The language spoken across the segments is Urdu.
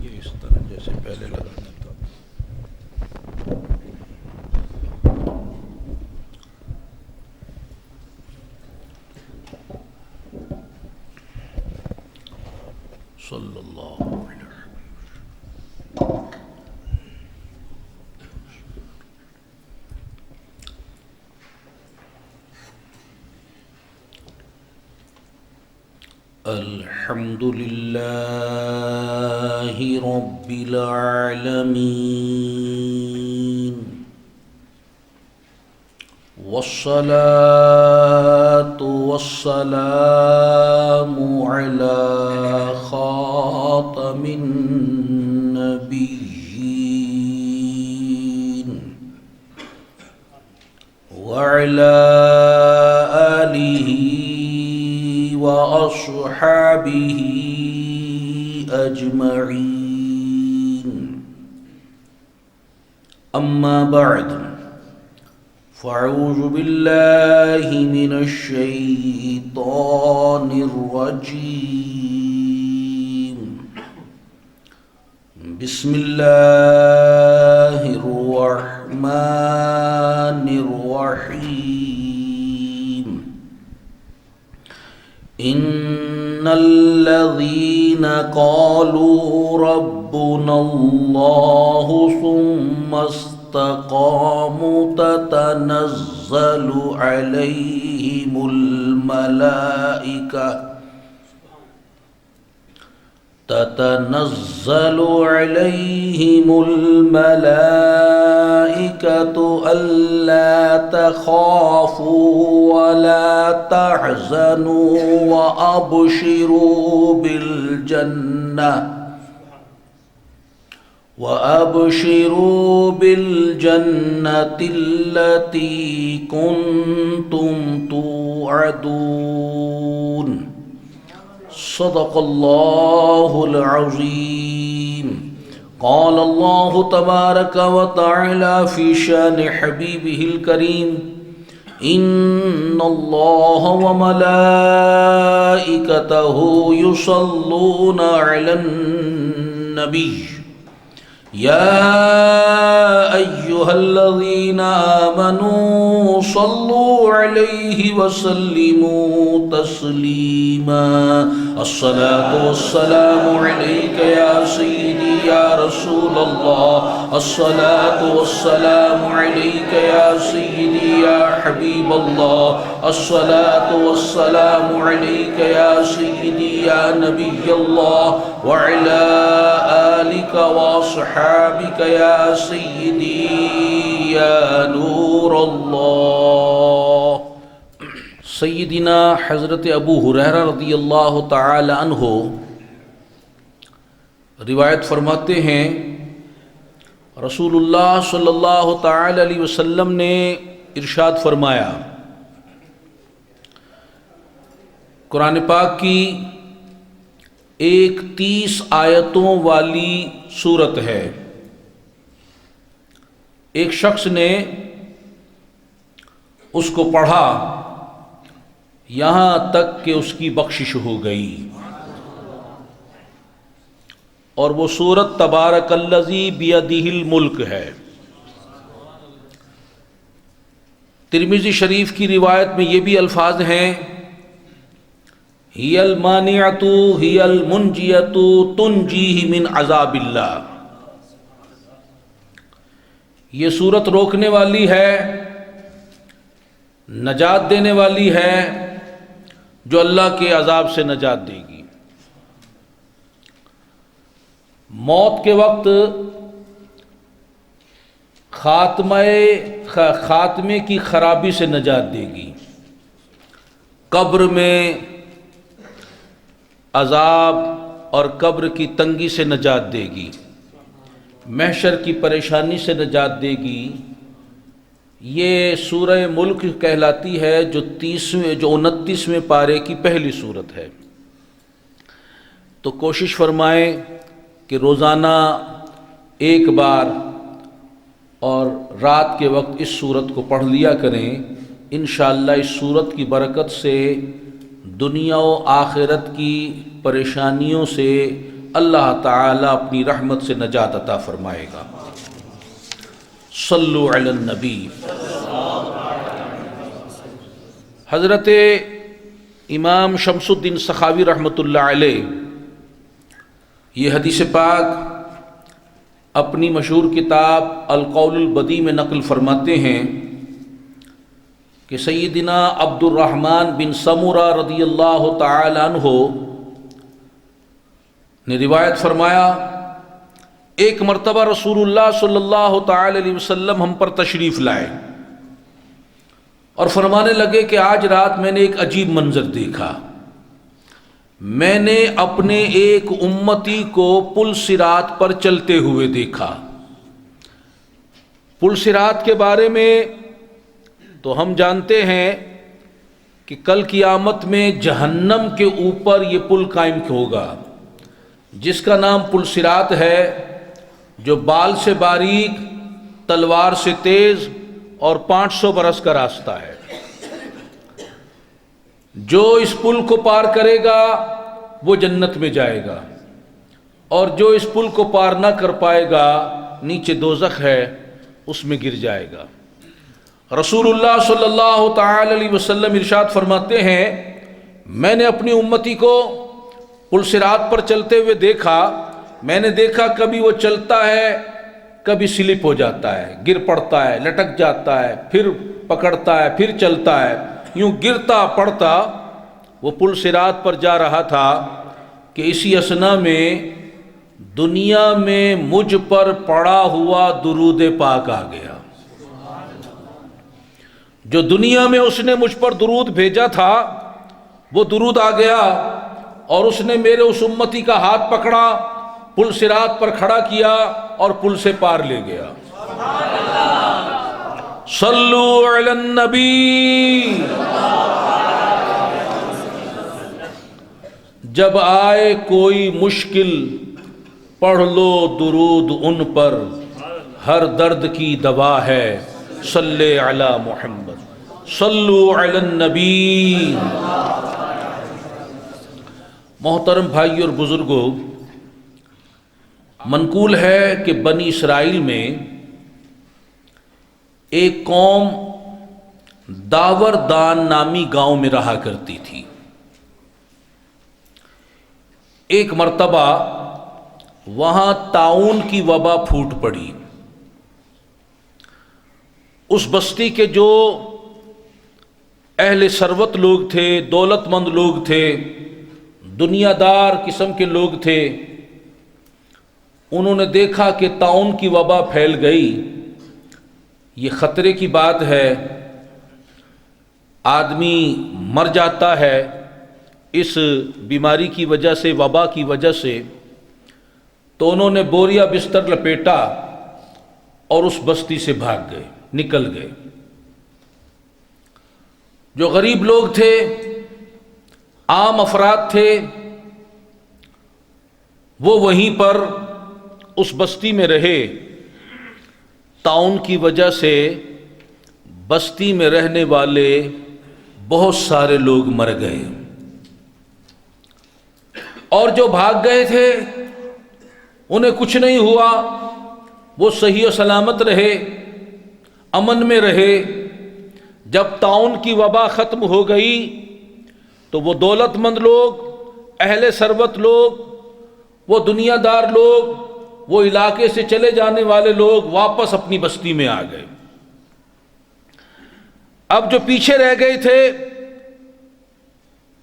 یہ اس طرح جیسے پہلے لگانا تھا. صلی اللہ علیہ الحمد للہ رب العالمین والصلاة والسلام على خاتم النبيين وعلى آله وأصحابه أجمعين. أما بعد فأعوذ بالله من الشيطان الرجيم. بسم الله الرحمن الرحيم. إن الذين قالوا ربنا الله ثم استقاموا تتنزل عليهم الملائكة ألا تخافوا ولا تحزنوا وأبشروا بالجنة التي كنتم توعدون. صدق الله العظيم. قال الله تبارك وتعالى في شان حبيبه الكريم: إن الله وملائكته يصلون على النبي يا أيها الذين آمنوا صلوا عليه وسلموا تسليما. الصلاة والسلام عليك يا سيدي يا رسول الله. الصلاة والسلام عليك يا سيدي يا حبيب الله. الصلاة والسلام عليك يا سيدي يا نبي الله وعلى آلك وصحابك يا سيدي يا نور الله. سیدنا حضرت ابو ہریرہ رضی اللہ تعالی عنہ روایت فرماتے ہیں رسول اللہ صلی اللہ تعالی علیہ وسلم نے ارشاد فرمایا، قرآن پاک کی ایک 30 آیتوں والی سورت ہے. ایک شخص نے اس کو پڑھا یہاں تک کہ اس کی بخشش ہو گئی، اور وہ سورت تبارک الذی بیدہ الملک ہے. ترمذی شریف کی روایت میں یہ بھی الفاظ ہیں: ہی المانعۃ ہی المنجیۃ تنجیہ من عذاب اللہ. یہ سورت روکنے والی ہے، نجات دینے والی ہے، جو اللہ کے عذاب سے نجات دے گی. موت کے وقت خاتمے کی خرابی سے نجات دے گی، قبر میں عذاب اور قبر کی تنگی سے نجات دے گی، محشر کی پریشانی سے نجات دے گی. یہ سورہ ملک کہلاتی ہے، جو 29ویں پارے کی پہلی سورت ہے. تو کوشش فرمائیں کہ روزانہ ایک بار اور رات کے وقت اس سورت کو پڑھ لیا کریں. انشاءاللہ اس سورت کی برکت سے دنیا و آخرت کی پریشانیوں سے اللہ تعالیٰ اپنی رحمت سے نجات عطا فرمائے گا۔ صلو علی النبی۔ حضرت امام شمس الدین سخاوی رحمۃ اللہ علیہ یہ حدیث پاک اپنی مشہور کتاب القول البدیع میں نقل فرماتے ہیں کہ سیدنا عبد الرحمن بن سمرہ رضی اللہ تعالی عنہ نے روایت فرمایا، ایک مرتبہ رسول اللہ صلی اللہ تعالی علیہ وسلم ہم پر تشریف لائے اور فرمانے لگے کہ آج رات میں نے ایک عجیب منظر دیکھا۔ میں نے اپنے ایک امتی کو پل صراط پر چلتے ہوئے دیکھا۔ پل صراط کے بارے میں تو ہم جانتے ہیں کہ کل قیامت میں جہنم کے اوپر یہ پل قائم ہوگا، جس کا نام پل صراط ہے، جو بال سے باریک، تلوار سے تیز اور 500 برس کا راستہ ہے۔ جو اس پل کو پار کرے گا وہ جنت میں جائے گا، اور جو اس پل کو پار نہ کر پائے گا نیچے دوزخ ہے، اس میں گر جائے گا۔ رسول اللہ صلی اللہ تعالی علیہ وسلم ارشاد فرماتے ہیں، میں نے اپنی امتی کو پل صراط پر چلتے ہوئے دیکھا۔ میں نے دیکھا کبھی وہ چلتا ہے، کبھی سلپ ہو جاتا ہے، گر پڑتا ہے، لٹک جاتا ہے، پھر پکڑتا ہے، پھر چلتا ہے، یوں گرتا پڑتا وہ پل صراط پر جا رہا تھا کہ اسی اثنا میں دنیا میں مجھ پر پڑا ہوا درود پاک آ گیا۔ جو دنیا میں اس نے مجھ پر درود بھیجا تھا وہ درود آ گیا، اور اس نے میرے اس امتی کا ہاتھ پکڑا، پل صراط پر کھڑا کیا اور پل سے پار لے گیا۔ صلو علی النبی۔ جب آئے کوئی مشکل پڑھ لو درود ان پر، ہر درد کی دوا ہے، صلی علی محمد۔ صلو علی النبی۔ محترم بھائی اور بزرگوں، منقول ہے کہ بنی اسرائیل میں ایک قوم داور دان نامی گاؤں میں رہا کرتی تھی۔ ایک مرتبہ وہاں طاعون کی وبا پھوٹ پڑی۔ اس بستی کے جو اہل ثروت لوگ تھے، دولت مند لوگ تھے، دنیا دار قسم کے لوگ تھے، انہوں نے دیکھا کہ طاعون کی وبا پھیل گئی، یہ خطرے کی بات ہے، آدمی مر جاتا ہے اس بیماری کی وجہ سے، وبا کی وجہ سے۔ تو انہوں نے بوریا بستر لپیٹا اور اس بستی سے بھاگ گئے، نکل گئے۔ جو غریب لوگ تھے، عام افراد تھے، وہ وہیں پر اس بستی میں رہے۔ طاعون کی وجہ سے بستی میں رہنے والے بہت سارے لوگ مر گئے، اور جو بھاگ گئے تھے انہیں کچھ نہیں ہوا، وہ صحیح و سلامت رہے، امن میں رہے۔ جب طاعون کی وبا ختم ہو گئی تو وہ دولت مند لوگ، اہل ثروت لوگ، وہ دنیا دار لوگ، وہ علاقے سے چلے جانے والے لوگ واپس اپنی بستی میں آ گئے۔ اب جو پیچھے رہ گئے تھے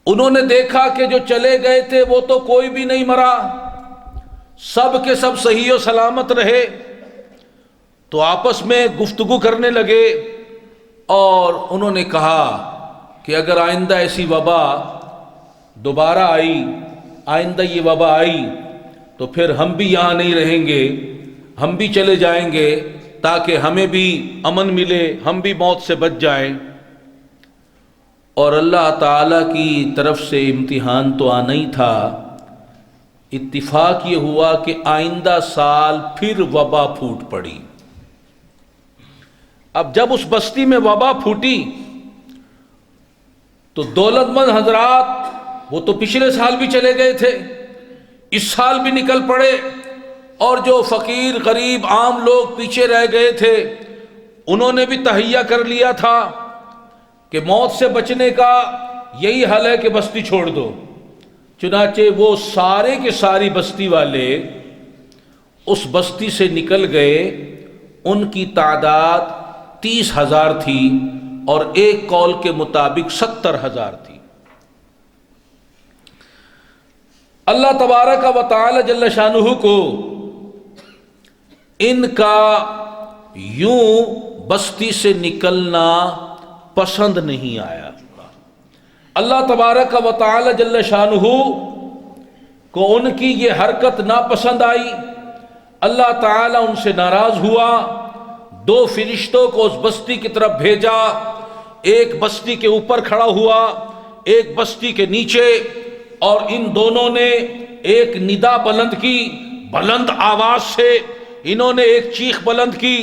انہوں نے دیکھا کہ جو چلے گئے تھے وہ تو کوئی بھی نہیں مرا، سب کے سب صحیح و سلامت رہے۔ تو آپس میں گفتگو کرنے لگے اور انہوں نے کہا کہ اگر آئندہ ایسی وبا دوبارہ آئی، آئندہ یہ وبا آئی تو پھر ہم بھی یہاں نہیں رہیں گے، ہم بھی چلے جائیں گے تاکہ ہمیں بھی امن ملے، ہم بھی موت سے بچ جائیں۔ اور اللہ تعالیٰ کی طرف سے امتحان تو آنا ہی تھا۔ اتفاق یہ ہوا کہ آئندہ سال پھر وبا پھوٹ پڑی۔ اب جب اس بستی میں وبا پھوٹی تو دولت مند حضرات وہ تو پچھلے سال بھی چلے گئے تھے، اس سال بھی نکل پڑے، اور جو فقیر غریب عام لوگ پیچھے رہ گئے تھے انہوں نے بھی تہیہ کر لیا تھا کہ موت سے بچنے کا یہی حل ہے کہ بستی چھوڑ دو۔ چنانچہ وہ سارے کے ساری بستی والے اس بستی سے نکل گئے۔ ان کی تعداد 30,000 تھی اور ایک قول کے مطابق 70,000 تھی۔ اللہ تبارک و تعالی جل شانہ کو ان کا یوں بستی سے نکلنا پسند نہیں آیا۔ اللہ تبارک و تعالی جل شانہ کو ان کی یہ حرکت ناپسند آئی۔ اللہ تعالی ان سے ناراض ہوا، 2 فرشتوں کو اس بستی کی طرف بھیجا، ایک بستی کے اوپر کھڑا ہوا، ایک بستی کے نیچے، اور ان دونوں نے ایک ندا بلند کی، بلند آواز سے انہوں نے ایک چیخ بلند کی،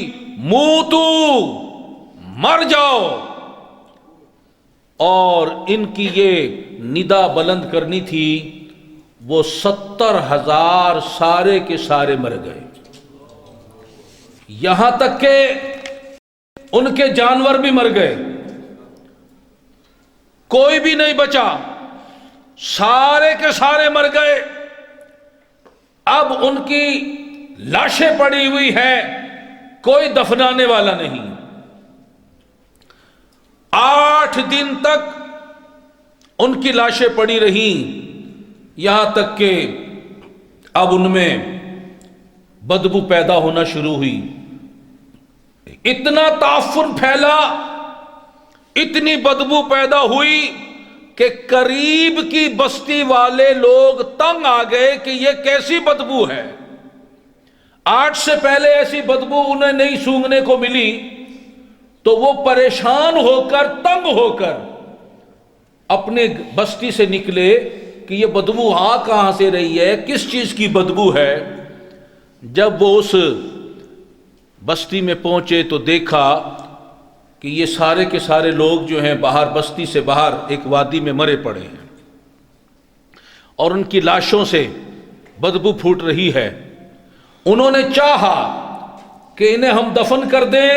موتو، مر جاؤ۔ اور ان کی یہ ندا بلند کرنی تھی، وہ 70,000 سارے کے سارے مر گئے، یہاں تک کہ ان کے جانور بھی مر گئے، کوئی بھی نہیں بچا، سارے کے سارے مر گئے۔ اب ان کی لاشیں پڑی ہوئی ہیں، کوئی دفنانے والا نہیں۔ 8 دن تک ان کی لاشیں پڑی رہیں، یہاں تک کہ اب ان میں بدبو پیدا ہونا شروع ہوئی۔ اتنا تعفن پھیلا، اتنی بدبو پیدا ہوئی کہ قریب کی بستی والے لوگ تنگ آ گئے کہ یہ کیسی بدبو ہے۔ 8 سے پہلے ایسی بدبو انہیں نہیں سونگھنے کو ملی، تو وہ پریشان ہو کر، تنگ ہو کر اپنے بستی سے نکلے کہ یہ بدبو آ کہاں سے رہی ہے، کس چیز کی بدبو ہے۔ جب وہ اس بستی میں پہنچے تو دیکھا کہ یہ سارے کے سارے لوگ جو ہیں باہر، بستی سے باہر ایک وادی میں مرے پڑے ہیں، اور ان کی لاشوں سے بدبو پھوٹ رہی ہے۔ انہوں نے چاہا کہ انہیں ہم دفن کر دیں،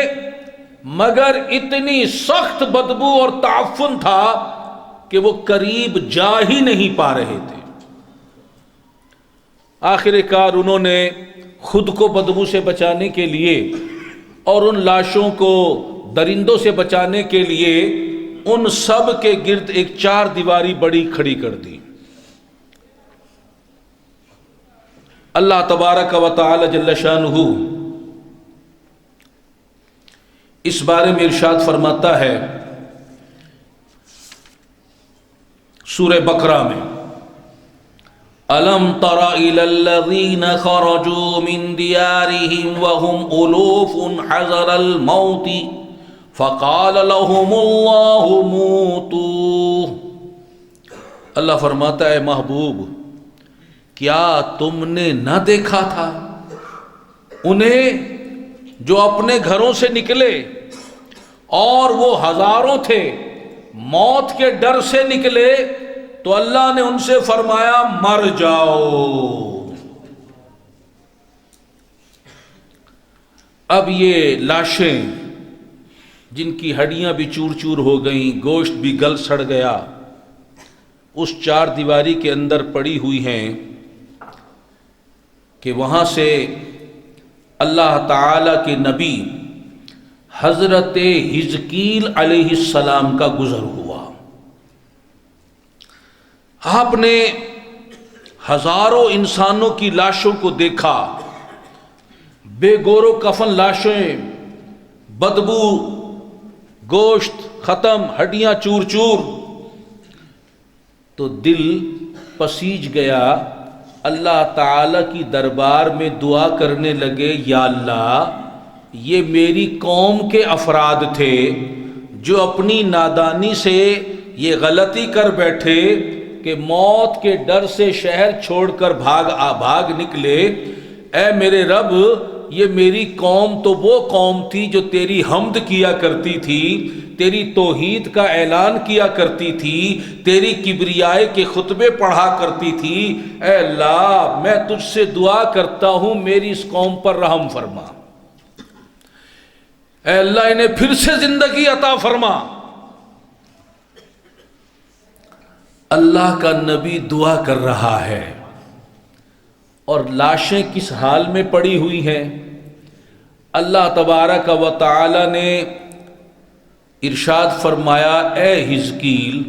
مگر اتنی سخت بدبو اور تعفن تھا کہ وہ قریب جا ہی نہیں پا رہے تھے۔ آخر کار انہوں نے خود کو بدبو سے بچانے کے لیے اور ان لاشوں کو درندوں سے بچانے کے لیے ان سب کے گرد ایک 4 دیواری بڑی کھڑی کر دی۔ اللہ تبارک و تعالی جل شانہ اس بارے میں ارشاد فرماتا ہے سورہ بقرہ میں، أَلَمْ تَرَ إِلَى الَّذِينَ خَرَجُوا مِنْ دِيَارِهِمْ وَهُمْ أُلُوفٌ حَذَرَ الْمَوْتِ فَقَالَ لَهُمُ اللَّهُ مُوتُوا۔ اللہ فرماتا ہے محبوب، کیا تم نے نہ دیکھا تھا انہیں جو اپنے گھروں سے نکلے اور وہ ہزاروں تھے، موت کے ڈر سے نکلے، تو اللہ نے ان سے فرمایا مر جاؤ۔ اب یہ لاشیں جن کی ہڈیاں بھی چور چور ہو گئیں، گوشت بھی گل سڑ گیا، اس 4 دیواری کے اندر پڑی ہوئی ہیں کہ وہاں سے اللہ تعالی کے نبی حضرت حزقیل علیہ السلام کا گزر ہوا۔ آپ نے ہزاروں انسانوں کی لاشوں کو دیکھا، بے گور و کفن لاشیں، بدبو، گوشت ختم، ہڈیاں چور چور، تو دل پسیج گیا۔ اللہ تعالی کی دربار میں دعا کرنے لگے، یا اللہ یہ میری قوم کے افراد تھے جو اپنی نادانی سے یہ غلطی کر بیٹھے کہ موت کے ڈر سے شہر چھوڑ کر بھاگ نکلے۔ اے میرے رب، یہ میری قوم تو وہ قوم تھی جو تیری حمد کیا کرتی تھی، تیری توحید کا اعلان کیا کرتی تھی، تیری کبریائی کے خطبے پڑھا کرتی تھی۔ اے اللہ میں تجھ سے دعا کرتا ہوں میری اس قوم پر رحم فرما، اے اللہ انہیں پھر سے زندگی عطا فرما۔ اللہ کا نبی دعا کر رہا ہے اور لاشیں کس حال میں پڑی ہوئی ہیں؟ اللہ تبارک و تعالی نے ارشاد فرمایا، اے حزقیل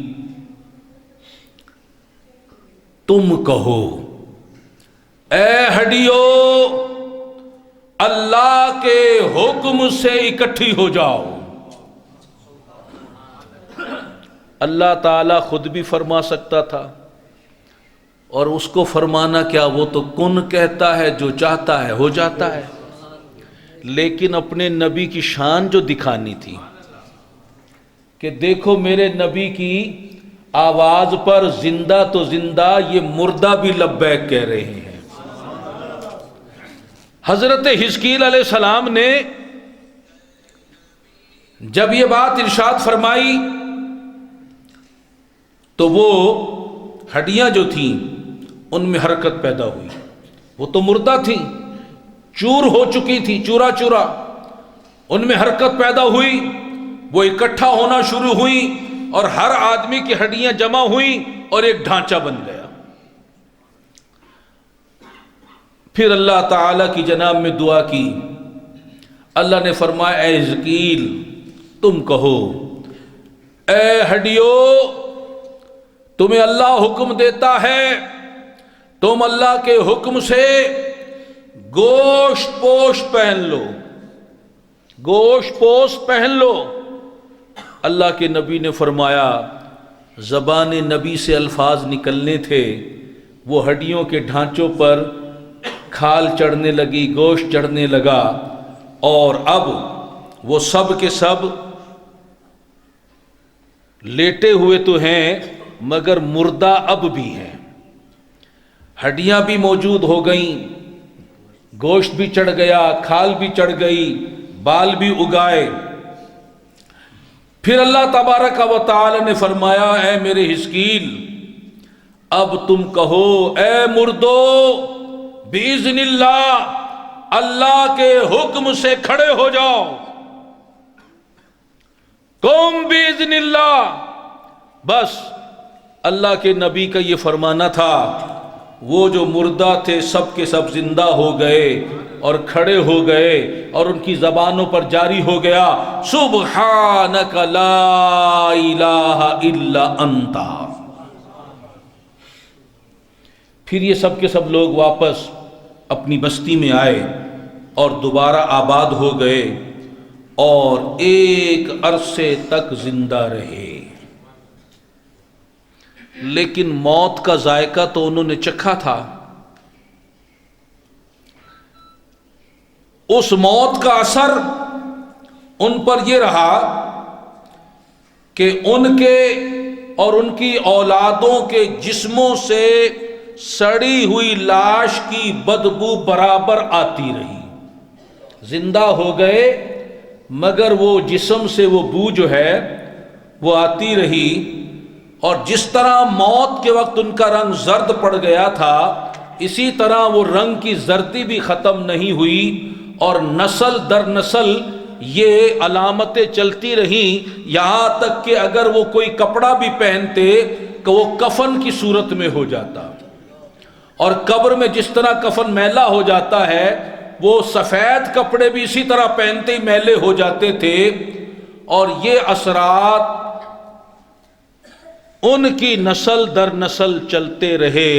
تم کہو، اے ہڈیو اللہ کے حکم سے اکٹھی ہو جاؤ۔ اللہ تعالیٰ خود بھی فرما سکتا تھا، اور اس کو فرمانا کیا، وہ تو کن کہتا ہے، جو چاہتا ہے ہو جاتا ہے۔ لیکن اپنے نبی کی شان جو دکھانی تھی کہ دیکھو میرے نبی کی آواز پر زندہ تو زندہ، یہ مردہ بھی لبیک کہہ رہے ہیں۔ حضرت حزقیل علیہ السلام نے جب یہ بات ارشاد فرمائی تو وہ ہڈیاں جو تھیں ان میں حرکت پیدا ہوئی، وہ تو مردہ تھیں، چور ہو چکی تھی، چورا چورا، ان میں حرکت پیدا ہوئی، وہ اکٹھا ہونا شروع ہوئی اور ہر آدمی کی ہڈیاں جمع ہوئیں اور ایک ڈھانچہ بن گیا۔ پھر اللہ تعالیٰ کی جناب میں دعا کی، اللہ نے فرمایا اے حزقیل تم کہو، اے ہڈیو تمہیں اللہ حکم دیتا ہے، تم اللہ کے حکم سے گوشت پوش پہن لو، گوشت پوش پہن لو۔ اللہ کے نبی نے فرمایا، زبان نبی سے الفاظ نکلنے تھے، وہ ہڈیوں کے ڈھانچوں پر کھال چڑھنے لگی، گوشت چڑھنے لگا، اور اب وہ سب کے سب لیٹے ہوئے تو ہیں مگر مردہ اب بھی ہیں، ہڈیاں بھی موجود ہو گئیں، گوشت بھی چڑھ گیا، کھال بھی چڑھ گئی، بال بھی اگائے۔ پھر اللہ تبارک و تعالی نے فرمایا، اے میرے حزقیل اب تم کہو، اے مردو بِإِذْنِ اللہ، اللہ کے حکم سے کھڑے ہو جاؤ، قم بِإِذْنِ اللہ۔ بس اللہ کے نبی کا یہ فرمانا تھا، وہ جو مردہ تھے سب کے سب زندہ ہو گئے اور کھڑے ہو گئے، اور ان کی زبانوں پر جاری ہو گیا، سبحانک لا الہ الا انت۔ پھر یہ سب کے سب لوگ واپس اپنی بستی میں آئے اور دوبارہ آباد ہو گئے اور ایک عرصے تک زندہ رہے، لیکن موت کا ذائقہ تو انہوں نے چکھا تھا۔ اس موت کا اثر ان پر یہ رہا کہ ان کے اور ان کی اولادوں کے جسموں سے سڑی ہوئی لاش کی بدبو برابر آتی رہی۔ زندہ ہو گئے مگر وہ جسم سے وہ بو جو ہے وہ آتی رہی، اور جس طرح موت کے وقت ان کا رنگ زرد پڑ گیا تھا، اسی طرح وہ رنگ کی زردی بھی ختم نہیں ہوئی، اور نسل در نسل یہ علامتیں چلتی رہیں، یہاں تک کہ اگر وہ کوئی کپڑا بھی پہنتے کہ وہ کفن کی صورت میں ہو جاتا، اور قبر میں جس طرح کفن میلا ہو جاتا ہے، وہ سفید کپڑے بھی اسی طرح پہنتے ہی میلے ہو جاتے تھے۔ اور یہ اثرات ان کی نسل در نسل چلتے رہے۔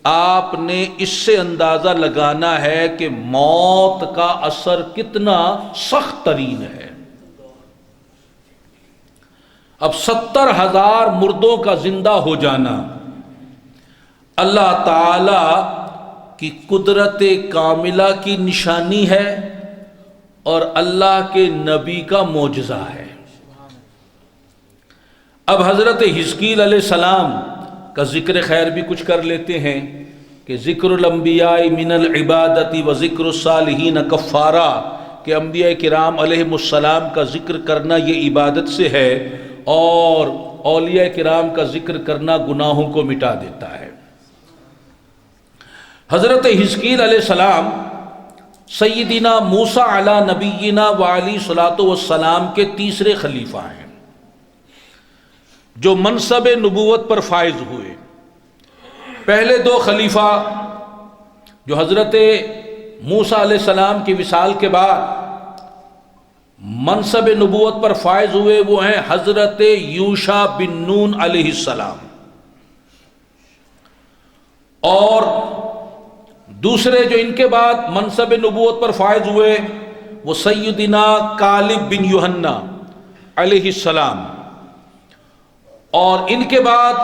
آپ نے اس سے اندازہ لگانا ہے کہ موت کا اثر کتنا سخت ترین ہے۔ اب 70,000 مردوں کا زندہ ہو جانا اللہ تعالی کی قدرت کاملہ کی نشانی ہے اور اللہ کے نبی کا معجزہ ہے۔ اب حضرت حزقیل علیہ السلام کا ذکر خیر بھی کچھ کر لیتے ہیں کہ ذکر الانبیاء من العبادت و ذکر الصالحین کفارہ، کہ انبیاء کرام علیہم السلام کا ذکر کرنا یہ عبادت سے ہے، اور اولیاء کرام کا ذکر کرنا گناہوں کو مٹا دیتا ہے۔ حضرت حزقیل علیہ السلام سیدنا موسیٰ علی نبینا وعلی صلاۃ والسلام کے تیسرے خلیفہ ہیں جو منصب نبوت پر فائز ہوئے۔ پہلے دو خلیفہ جو حضرت موسیٰ علیہ السلام کی وصال کے بعد منصب نبوت پر فائز ہوئے وہ ہیں حضرت یوشع بن نون علیہ السلام، اور دوسرے جو ان کے بعد منصب نبوت پر فائز ہوئے وہ سیدنا کالب بن یوحنا علیہ السلام، اور ان کے بعد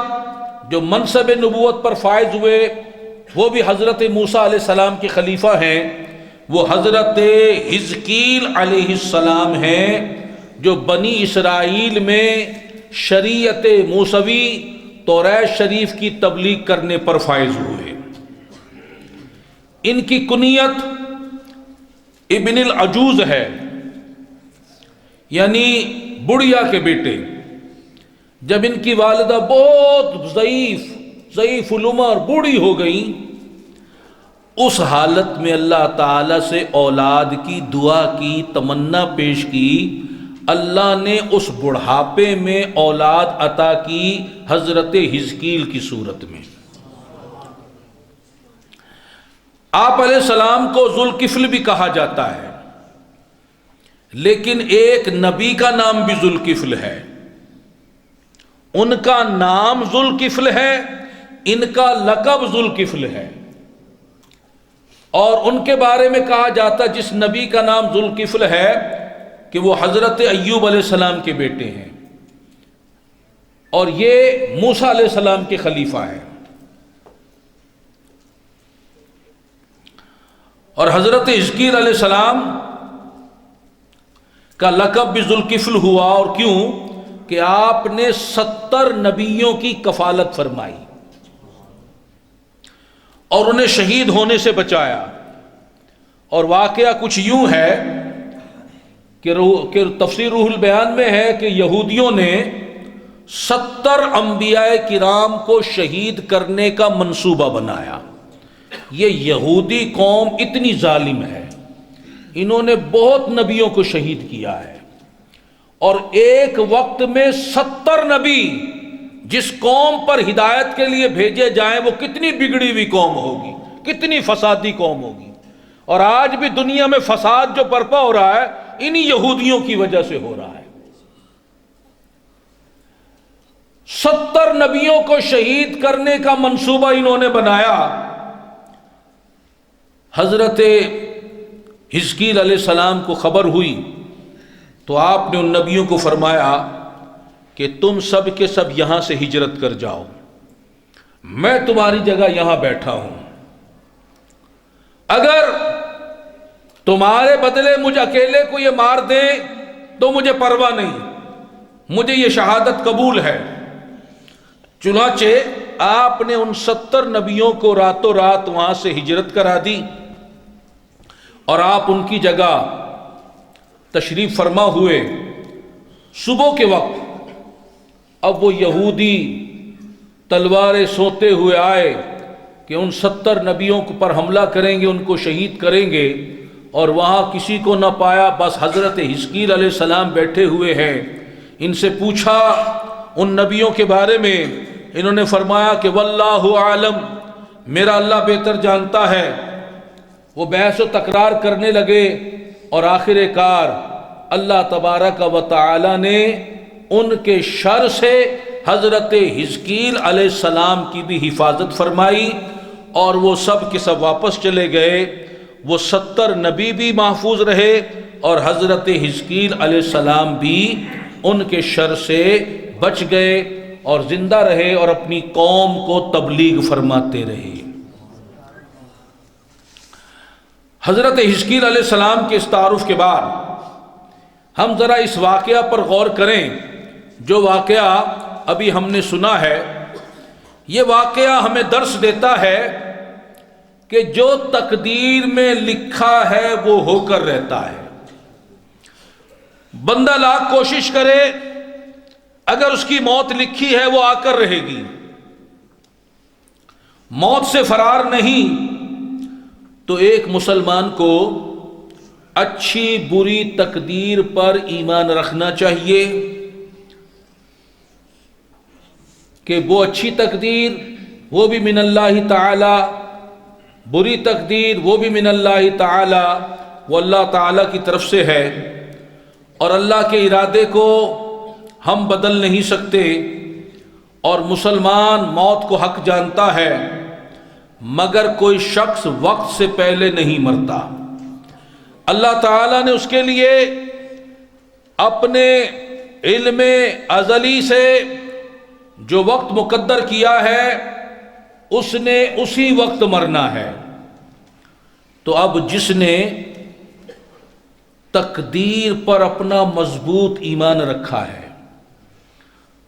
جو منصب نبوت پر فائز ہوئے وہ بھی حضرت موسیٰ علیہ السلام کے خلیفہ ہیں، وہ حضرت حزقیل علیہ السلام ہیں جو بنی اسرائیل میں شریعت موسوی توریت شریف کی تبلیغ کرنے پر فائز ہوئے۔ ان کی کنیت ابن العجوز ہے، یعنی بڑھیا کے بیٹے۔ جب ان کی والدہ بہت ضعیف العمر بوڑھی ہو گئیں، اس حالت میں اللہ تعالیٰ سے اولاد کی دعا کی، تمنا پیش کی، اللہ نے اس بڑھاپے میں اولاد عطا کی حضرت حزقیل کی صورت میں۔ آپ علیہ السلام کو ذوالکفل بھی کہا جاتا ہے، لیکن ایک نبی کا نام بھی ذوالکفل ہے۔ ان کا نام ذوالکفل ہے، ان کا لقب ذوالکفل ہے، اور ان کے بارے میں کہا جاتا جس نبی کا نام ذوالکفل ہے کہ وہ حضرت ایوب علیہ السلام کے بیٹے ہیں، اور یہ موسیٰ علیہ السلام کے خلیفہ ہیں۔ اور حضرت حزقیل علیہ السلام کا لقب بھی ذوالکفل ہوا، اور کیوں کہ آپ نے 70 نبیوں کی کفالت فرمائی اور انہیں شہید ہونے سے بچایا۔ اور واقعہ کچھ یوں ہے کہ تفسیر روح البیان میں ہے کہ یہودیوں نے 70 انبیاء کرام کو شہید کرنے کا منصوبہ بنایا۔ یہ یہودی قوم اتنی ظالم ہے، انہوں نے بہت نبیوں کو شہید کیا ہے، اور ایک وقت میں 70 نبی جس قوم پر ہدایت کے لیے بھیجے جائیں وہ کتنی بگڑی ہوئی قوم ہوگی، کتنی فسادی قوم ہوگی۔ اور آج بھی دنیا میں فساد جو برپا ہو رہا ہے انہی یہودیوں کی وجہ سے ہو رہا ہے۔ 70 نبیوں کو شہید کرنے کا منصوبہ انہوں نے بنایا۔ حضرت حزقیل علیہ السلام کو خبر ہوئی تو آپ نے ان نبیوں کو فرمایا کہ تم سب کے سب یہاں سے ہجرت کر جاؤ، میں تمہاری جگہ یہاں بیٹھا ہوں، اگر تمہارے بدلے مجھ اکیلے کو یہ مار دیں تو مجھے پرواہ نہیں، مجھے یہ شہادت قبول ہے۔ چنانچہ آپ نے ان 70 نبیوں کو راتوں رات وہاں سے ہجرت کرا دی، اور آپ ان کی جگہ تشریف فرما ہوئے۔ صبح کے وقت اب وہ یہودی تلواریں سوتے ہوئے آئے کہ ان 70 نبیوں پر حملہ کریں گے، ان کو شہید کریں گے، اور وہاں کسی کو نہ پایا، بس حضرت حزقیل علیہ السلام بیٹھے ہوئے ہیں۔ ان سے پوچھا ان نبیوں کے بارے میں، انہوں نے فرمایا کہ واللہ عالم، میرا اللہ بہتر جانتا ہے۔ وہ بحث و تکرار کرنے لگے، اور آخر کار اللہ تبارک و تعالی نے ان کے شر سے حضرت حزقیل علیہ السلام کی بھی حفاظت فرمائی، اور وہ سب کے سب واپس چلے گئے۔ وہ 70 نبی بھی محفوظ رہے، اور حضرت حزقیل علیہ السلام بھی ان کے شر سے بچ گئے اور زندہ رہے، اور اپنی قوم کو تبلیغ فرماتے رہے۔ حضرت حزقیل علیہ السلام کے اس تعارف کے بعد ہم ذرا اس واقعہ پر غور کریں جو واقعہ ابھی ہم نے سنا ہے۔ یہ واقعہ ہمیں درس دیتا ہے کہ جو تقدیر میں لکھا ہے وہ ہو کر رہتا ہے. بندہ لاکھ کوشش کرے، اگر اس کی موت لکھی ہے وہ آ کر رہے گی، موت سے فرار نہیں. تو ایک مسلمان کو اچھی بری تقدیر پر ایمان رکھنا چاہیے کہ وہ اچھی تقدیر وہ بھی من اللہ تعالی، بری تقدیر وہ بھی من اللہ تعالی، وہ اللہ تعالی کی طرف سے ہے، اور اللہ کے ارادے کو ہم بدل نہیں سکتے. اور مسلمان موت کو حق جانتا ہے، مگر کوئی شخص وقت سے پہلے نہیں مرتا. اللہ تعالیٰ نے اس کے لیے اپنے علم ازلی سے جو وقت مقدر کیا ہے اس نے اسی وقت مرنا ہے. تو اب جس نے تقدیر پر اپنا مضبوط ایمان رکھا ہے،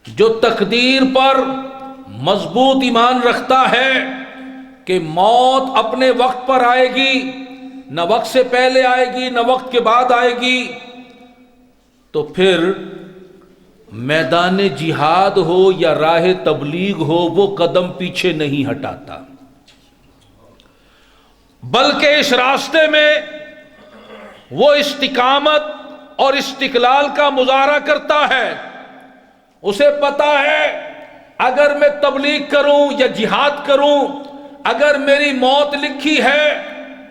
جو تقدیر پر مضبوط ایمان رکھتا ہے کہ موت اپنے وقت پر آئے گی، نہ وقت سے پہلے آئے گی نہ وقت کے بعد آئے گی، تو پھر میدان جہاد ہو یا راہ تبلیغ ہو وہ قدم پیچھے نہیں ہٹاتا، بلکہ اس راستے میں وہ استقامت اور استقلال کا مظاہرہ کرتا ہے. اسے پتا ہے اگر میں تبلیغ کروں یا جہاد کروں، اگر میری موت لکھی ہے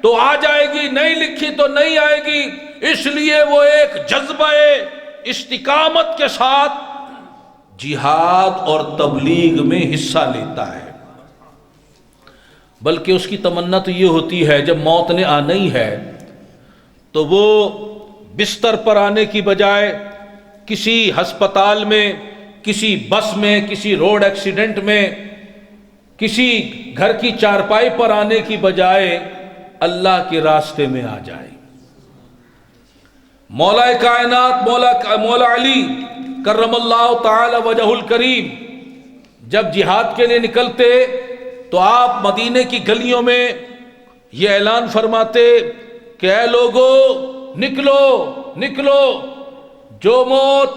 تو آ جائے گی، نہیں لکھی تو نہیں آئے گی. اس لیے وہ ایک جذبہ استقامت کے ساتھ جہاد اور تبلیغ میں حصہ لیتا ہے. بلکہ اس کی تمنا تو یہ ہوتی ہے جب موت نے آنا ہی ہے تو وہ بستر پر آنے کی بجائے کسی ہسپتال میں، کسی بس میں، کسی روڈ ایکسیڈنٹ میں، کسی گھر کی چارپائی پر آنے کی بجائے اللہ کے راستے میں آ جائے. مولا کائنات مولا علی کرم اللہ تعالی وجہ الکریم جب جہاد کے لیے نکلتے تو آپ مدینے کی گلیوں میں یہ اعلان فرماتے کہ اے لوگو نکلو نکلو، جو موت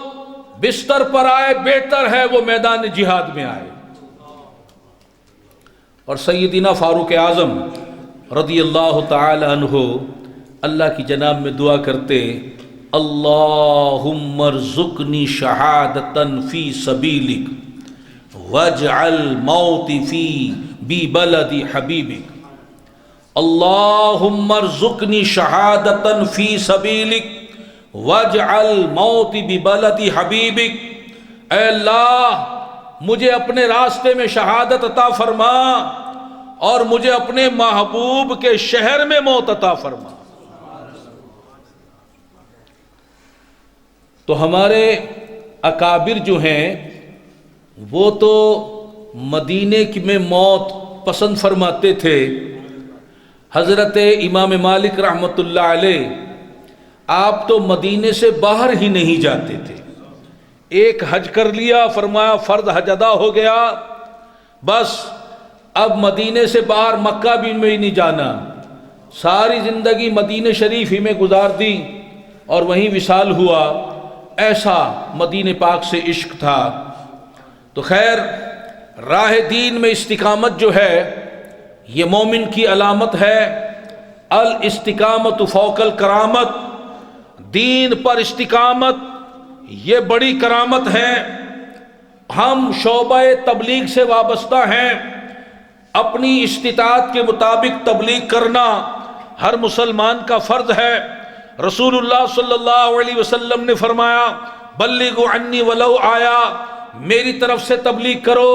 بستر پر آئے بہتر ہے وہ میدان جہاد میں آئے. اور سیدنا فاروق اعظم رضی اللہ تعالی عنہ اللہ کی جناب میں دعا کرتے، اللہم ارزقنی شہادتا فی سبیلک واجعل موتی فی بلد حبیبک. اللہم ارزقنی شہادتا فی سبیلک واجعل موتی ببلد حبیبک. اے اللہ مجھے اپنے راستے میں شہادت عطا فرما اور مجھے اپنے محبوب کے شہر میں موت عطا فرما. تو ہمارے اکابر جو ہیں وہ تو مدینے میں موت پسند فرماتے تھے. حضرت امام مالک رحمۃ اللہ علیہ آپ تو مدینے سے باہر ہی نہیں جاتے تھے. ایک حج کر لیا، فرمایا فرض حج ادا ہو گیا، بس اب مدینے سے باہر مکہ بھی میں نہیں جانا. ساری زندگی مدینے شریف ہی میں گزار دی اور وہیں وصال ہوا. ایسا مدینے پاک سے عشق تھا. تو خیر راہ دین میں استقامت جو ہے یہ مومن کی علامت ہے. الاستقامت فوق الکرامت، دین پر استقامت یہ بڑی کرامت ہے. ہم شعبہ تبلیغ سے وابستہ ہیں، اپنی استطاعت کے مطابق تبلیغ کرنا ہر مسلمان کا فرض ہے. رسول اللہ صلی اللہ علیہ وسلم نے فرمایا بلغوا عنی ولو آیا، میری طرف سے تبلیغ کرو،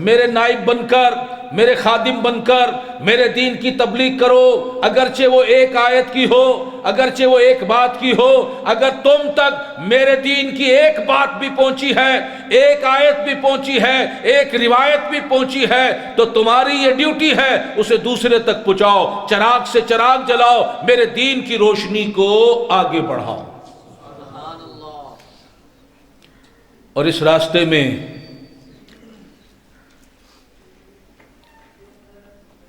میرے نائب بن کر، میرے خادم بن کر میرے دین کی تبلیغ کرو، اگرچہ وہ ایک آیت کی ہو، اگرچہ وہ ایک بات کی ہو. اگر تم تک میرے دین کی ایک بات بھی پہنچی ہے، ایک آیت بھی پہنچی ہے، ایک روایت بھی پہنچی ہے تو تمہاری یہ ڈیوٹی ہے اسے دوسرے تک پہنچاؤ. چراغ سے چراغ جلاؤ، میرے دین کی روشنی کو آگے بڑھاؤ. اور اس راستے میں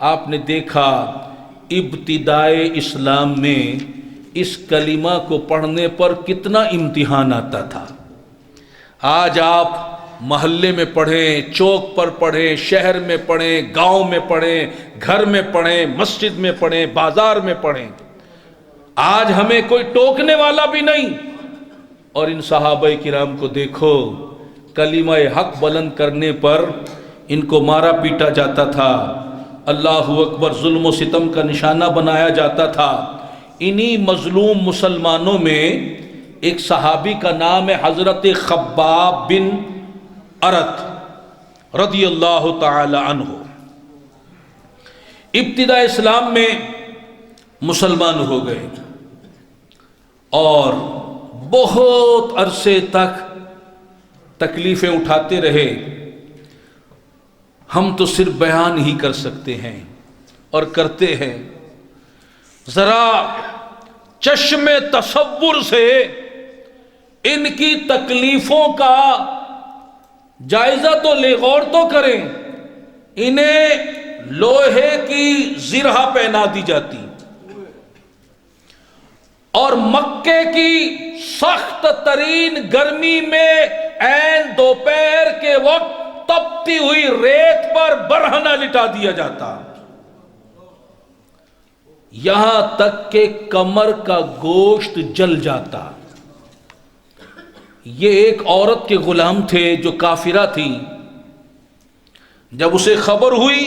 آپ نے دیکھا ابتدائے اسلام میں اس کلمہ کو پڑھنے پر کتنا امتحان آتا تھا۔ آج آپ محلے میں پڑھیں، چوک پر پڑھیں، شہر میں پڑھیں، گاؤں میں پڑھیں، گھر میں پڑھیں، مسجد میں پڑھیں، بازار میں پڑھیں، آج ہمیں کوئی ٹوکنے والا بھی نہیں۔ اور ان صحابہ کرام کو دیکھو، کلمہ حق بلند کرنے پر ان کو مارا پیٹا جاتا تھا، اللہ اکبر، ظلم و ستم کا نشانہ بنایا جاتا تھا۔ انہی مظلوم مسلمانوں میں ایک صحابی کا نام ہے حضرت خباب بن ارت رضی اللہ تعالی عنہ۔ ابتدا اسلام میں مسلمان ہو گئے اور بہت عرصے تک تکلیفیں اٹھاتے رہے۔ ہم تو صرف بیان ہی کر سکتے ہیں اور کرتے ہیں، ذرا چشم تصور سے ان کی تکلیفوں کا جائزہ تو لے، غور تو کریں۔ انہیں لوہے کی زرہ پہنا دی جاتی اور مکے کی سخت ترین گرمی میں عین دوپہر کے وقت تپتی ہوئی ریت پر برہنہ لٹا دیا جاتا، یہاں تک کہ کمر کا گوشت جل جاتا۔ یہ ایک عورت کے غلام تھے جو کافرہ تھی، جب اسے خبر ہوئی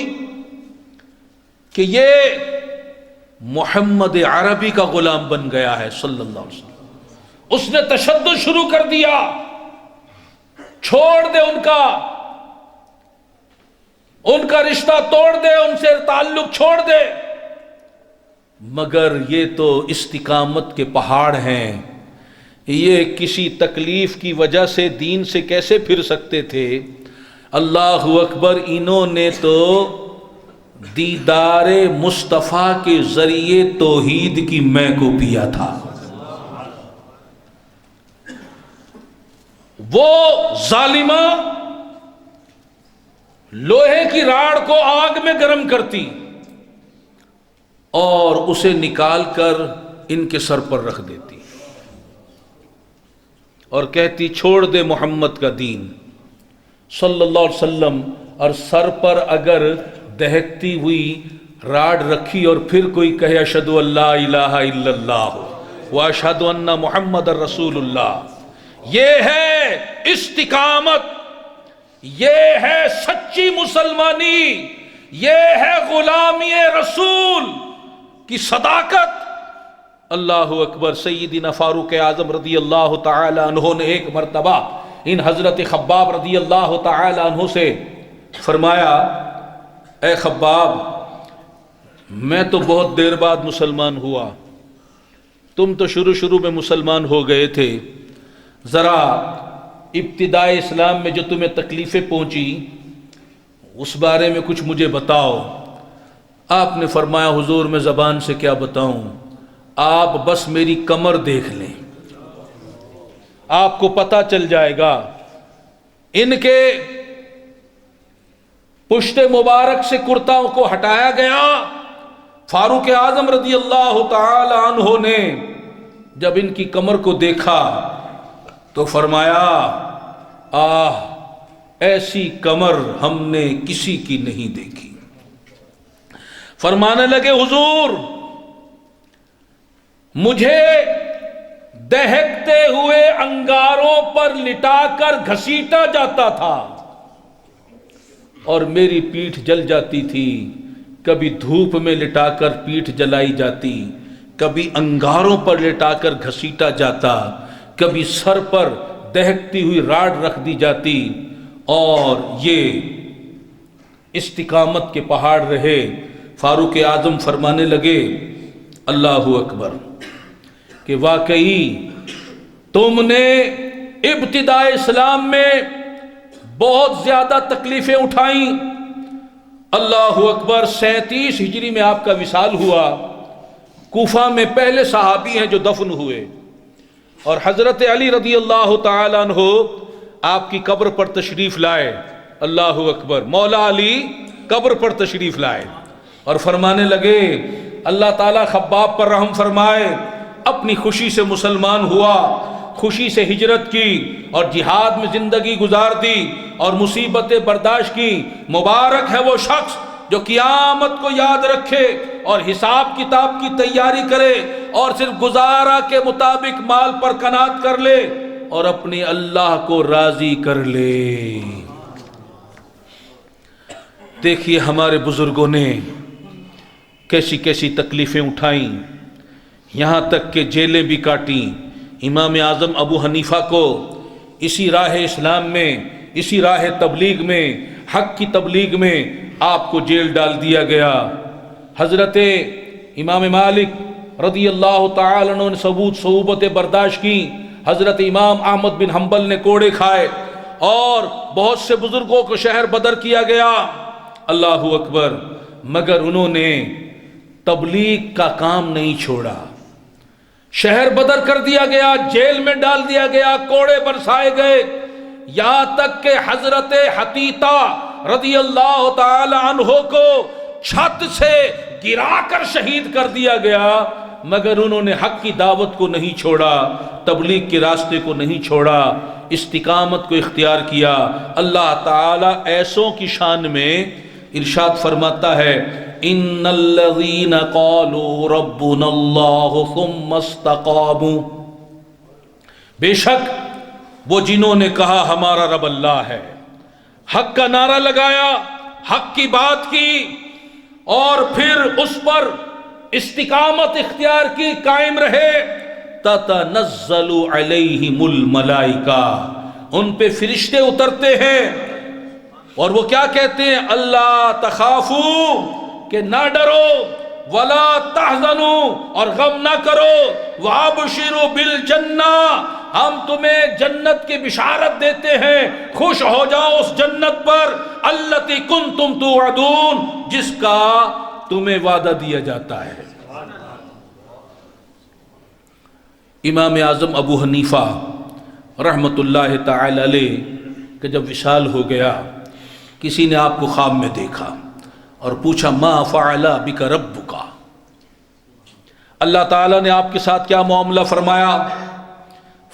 کہ یہ محمد عربی کا غلام بن گیا ہے صلی اللہ علیہ وسلم، اس نے تشدد شروع کر دیا، چھوڑ دے ان کا رشتہ توڑ دے، ان سے تعلق چھوڑ دے۔ مگر یہ تو استقامت کے پہاڑ ہیں، یہ کسی تکلیف کی وجہ سے دین سے کیسے پھر سکتے تھے؟ اللہ اکبر، انہوں نے تو دیدار مصطفیٰ کے ذریعے توحید کی مے کو پیا تھا۔ وہ ظالمہ لوہے کی راڑ کو آگ میں گرم کرتی اور اسے نکال کر ان کے سر پر رکھ دیتی اور کہتی چھوڑ دے محمد کا دین صلی اللہ علیہ وسلم، اور سر پر اگر دہکتی ہوئی راڑ رکھی اور پھر کوئی کہے اشہد ان لا الہ الا اللہ واشہد ان محمد رسول اللہ، یہ ہے استقامت، یہ ہے سچی مسلمانی، یہ ہے غلامی رسول کی صداقت۔ اللہ اکبر۔ سیدنا فاروق اعظم رضی اللہ تعالی عنہ نے ایک مرتبہ ان حضرت خباب رضی اللہ تعالی عنہ سے فرمایا، اے خباب، میں تو بہت دیر بعد مسلمان ہوا، تم تو شروع میں مسلمان ہو گئے تھے، ذرا ابتدائے اسلام میں جو تمہیں تکلیفیں پہنچی اس بارے میں کچھ مجھے بتاؤ۔ آپ نے فرمایا، حضور میں زبان سے کیا بتاؤں، آپ بس میری کمر دیکھ لیں، آپ کو پتہ چل جائے گا۔ ان کے پشت مبارک سے کرتا کو ہٹایا گیا۔ فاروق اعظم رضی اللہ تعالی عنہ نے جب ان کی کمر کو دیکھا تو فرمایا، آہ، ایسی کمر ہم نے کسی کی نہیں دیکھی۔ فرمانے لگے، حضور مجھے دہکتے ہوئے انگاروں پر لٹا کر گھسیٹا جاتا تھا اور میری پیٹھ جل جاتی تھی، کبھی دھوپ میں لٹا کر پیٹھ جلائی جاتی، کبھی انگاروں پر لٹا کر گھسیٹا جاتا، کبھی سر پر دہکتی ہوئی راڑ رکھ دی جاتی، اور یہ استقامت کے پہاڑ رہے۔ فاروق اعظم فرمانے لگے، اللہ اکبر، کہ واقعی تم نے ابتدائے اسلام میں بہت زیادہ تکلیفیں اٹھائیں۔ اللہ اکبر۔ 37 ہجری میں آپ کا وصال ہوا۔ کوفہ میں پہلے صحابی ہیں جو دفن ہوئے، اور حضرت علی رضی اللہ تعالیٰ عنہ آپ کی قبر پر تشریف لائے۔ اللہ اکبر۔ مولا علی قبر پر تشریف لائے اور فرمانے لگے اللہ تعالیٰ خباب پر رحم فرمائے، اپنی خوشی سے مسلمان ہوا، خوشی سے ہجرت کی اور جہاد میں زندگی گزار دی اور مصیبتیں برداشت کی۔ مبارک ہے وہ شخص جو قیامت کو یاد رکھے اور حساب کتاب کی تیاری کرے اور صرف گزارا کے مطابق مال پر قناعت کر لے اور اپنے اللہ کو راضی کر لے۔ دیکھیے ہمارے بزرگوں نے کیسی کیسی تکلیفیں اٹھائیں، یہاں تک کہ جیلیں بھی کاٹیں۔ امام اعظم ابو حنیفہ کو اسی راہ اسلام میں، اسی راہ تبلیغ میں، حق کی تبلیغ میں آپ کو جیل ڈال دیا گیا۔ حضرت امام مالک رضی اللہ تعالی عنہ نے صعوبتیں برداشت کی، حضرت امام احمد بن حنبل نے کوڑے کھائے اور بہت سے بزرگوں کو شہر بدر کیا گیا، اللہ اکبر، مگر انہوں نے تبلیغ کا کام نہیں چھوڑا۔ شہر بدر کر دیا گیا، جیل میں ڈال دیا گیا، کوڑے برسائے گئے، یہاں تک کہ حضرت حتیطہ رضی اللہ تعالی عنہ کو چھت سے گرا کر شہید کر دیا گیا، مگر انہوں نے حق کی دعوت کو نہیں چھوڑا، تبلیغ کے راستے کو نہیں چھوڑا، استقامت کو اختیار کیا۔ اللہ تعالی ایسوں کی شان میں ارشاد فرماتا ہے ان الذین قالوا ربنا اللہ ثم استقاموا، بے شک وہ جنہوں نے کہا ہمارا رب اللہ ہے، حق کا نعرہ لگایا، حق کی بات کی اور پھر اس پر استقامت اختیار کی، قائم رہے، تتنزل علیہم الملائکہ، ان پہ فرشتے اترتے ہیں اور وہ کیا کہتے ہیں؟ اللہ تخافوا، کہ نہ ڈرو، ولا تحزنوا، اور غم نہ کرو، وابشروا بالجنہ، ہم تمہیں جنت کی بشارت دیتے ہیں، خوش ہو جاؤ اس جنت پر، التی کنتم توعدون، جس کا تمہیں وعدہ دیا جاتا ہے۔ امام اعظم ابو حنیفہ رحمت اللہ تعالی علیہ کہ جب وصال ہو گیا، کسی نے آپ کو خواب میں دیکھا اور پوچھا ما فعل بک ربک، اللہ تعالیٰ نے آپ کے ساتھ کیا معاملہ فرمایا؟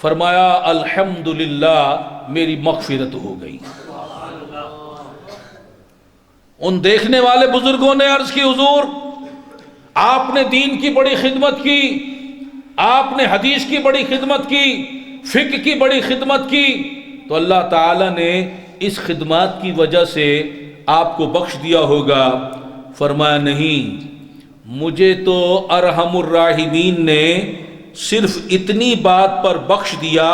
فرمایا الحمدللہ میری مغفرت ہو گئی۔ ان دیکھنے والے بزرگوں نے عرض کی حضور آپ نے دین کی بڑی خدمت کی، آپ نے حدیث کی بڑی خدمت کی، فقہ کی بڑی خدمت کی، تو اللہ تعالیٰ نے اس خدمات کی وجہ سے آپ کو بخش دیا ہوگا۔ فرمایا نہیں، مجھے تو ارحم الراحمین نے صرف اتنی بات پر بخش دیا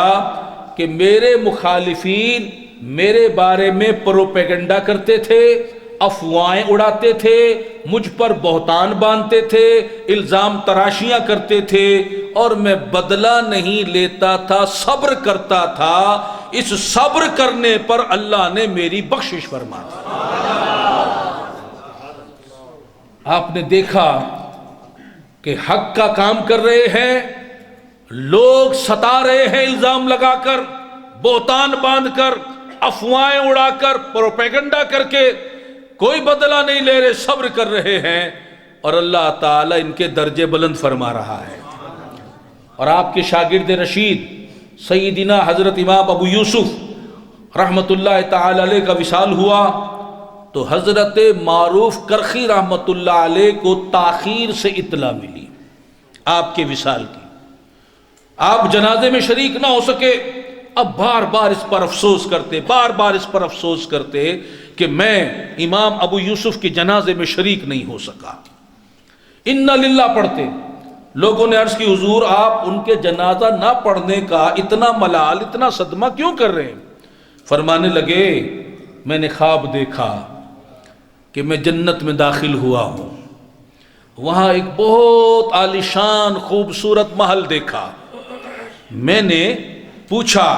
کہ میرے مخالفین میرے بارے میں پروپیگنڈا کرتے تھے، افواہیں اڑاتے تھے، مجھ پر بہتان باندھتے تھے، الزام تراشیاں کرتے تھے، اور میں بدلہ نہیں لیتا تھا، صبر کرتا تھا، اس صبر کرنے پر اللہ نے میری بخشش فرما دی۔ آپ نے دیکھا کہ حق کا کام کر رہے ہیں، لوگ ستا رہے ہیں الزام لگا کر، بہتان باندھ کر، افواہیں اڑا کر، پروپیگنڈا کر کے، کوئی بدلہ نہیں لے رہے، صبر کر رہے ہیں، اور اللہ تعالیٰ ان کے درجے بلند فرما رہا ہے۔ اور آپ کے شاگرد رشید سیدنا حضرت امام ابو یوسف رحمت اللہ تعالی علیہ کا وصال ہوا تو حضرت معروف کرخی رحمت اللہ علیہ کو تاخیر سے اطلاع ملی آپ کے وصال کی۔ آپ جنازے میں شریک نہ ہو سکے، اب بار بار اس پر افسوس کرتے کہ میں امام ابو یوسف کے جنازے میں شریک نہیں ہو سکا۔ انا للہ پڑھتے، لوگوں نے عرض کی حضور آپ ان کے جنازہ نہ پڑھنے کا اتنا ملال، اتنا صدمہ کیوں کر رہے ہیں؟ فرمانے لگے میں نے خواب دیکھا کہ میں جنت میں داخل ہوا ہوں، وہاں ایک بہت عالیشان خوبصورت محل دیکھا، میں نے پوچھا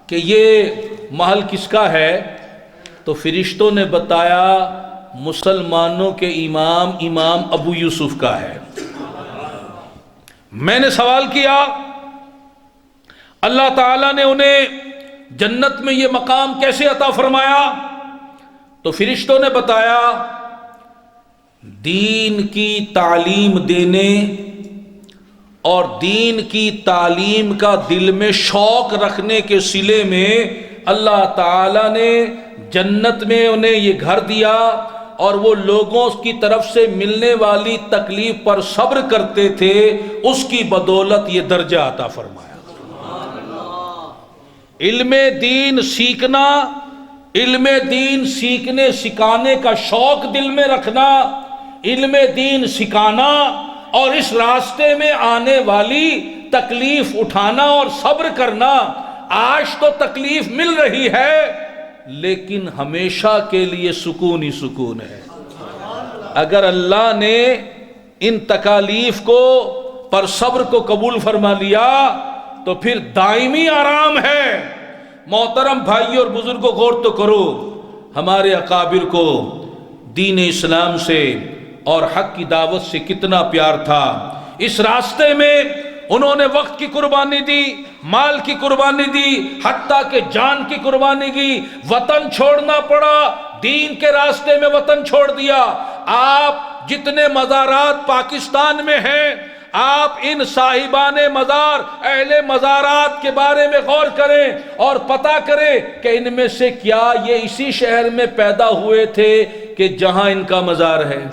کہ یہ محل کس کا ہے؟ تو فرشتوں نے بتایا مسلمانوں کے امام ابو یوسف کا ہے۔ میں نے سوال کیا اللہ تعالیٰ نے انہیں جنت میں یہ مقام کیسے عطا فرمایا؟ تو فرشتوں نے بتایا دین کی تعلیم دینے اور دین کی تعلیم کا دل میں شوق رکھنے کے صلے میں اللہ تعالیٰ نے جنت میں انہیں یہ گھر دیا، اور وہ لوگوں کی طرف سے ملنے والی تکلیف پر صبر کرتے تھے، اس کی بدولت یہ درجہ عطا فرمایا۔ علم دین سیکھنا، علم دین سیکھنے سکھانے کا شوق دل میں رکھنا، علم دین سکھانا اور اس راستے میں آنے والی تکلیف اٹھانا اور صبر کرنا۔ آج تو تکلیف مل رہی ہے لیکن ہمیشہ کے لیے سکون ہی سکون ہے۔ اگر اللہ نے ان تکالیف کو پر صبر کو قبول فرما لیا تو پھر دائمی آرام ہے۔ محترم بھائی اور بزرگوں، غور تو کرو، ہمارے اکابر کو دین اسلام سے اور حق کی دعوت سے کتنا پیار تھا۔ اس راستے میں انہوں نے وقت کی قربانی دی، مال کی قربانی دی، حتیٰ کہ جان کی قربانی دی، وطن چھوڑنا پڑا، دین کے راستے میں وطن چھوڑ دیا۔ آپ جتنے مزارات پاکستان میں ہیں، آپ ان صاحبان مزار، اہل مزارات کے بارے میں غور کریں اور پتہ کریں کہ ان میں سے کیا یہ اسی شہر میں پیدا ہوئے تھے کہ جہاں ان کا مزار ہے؟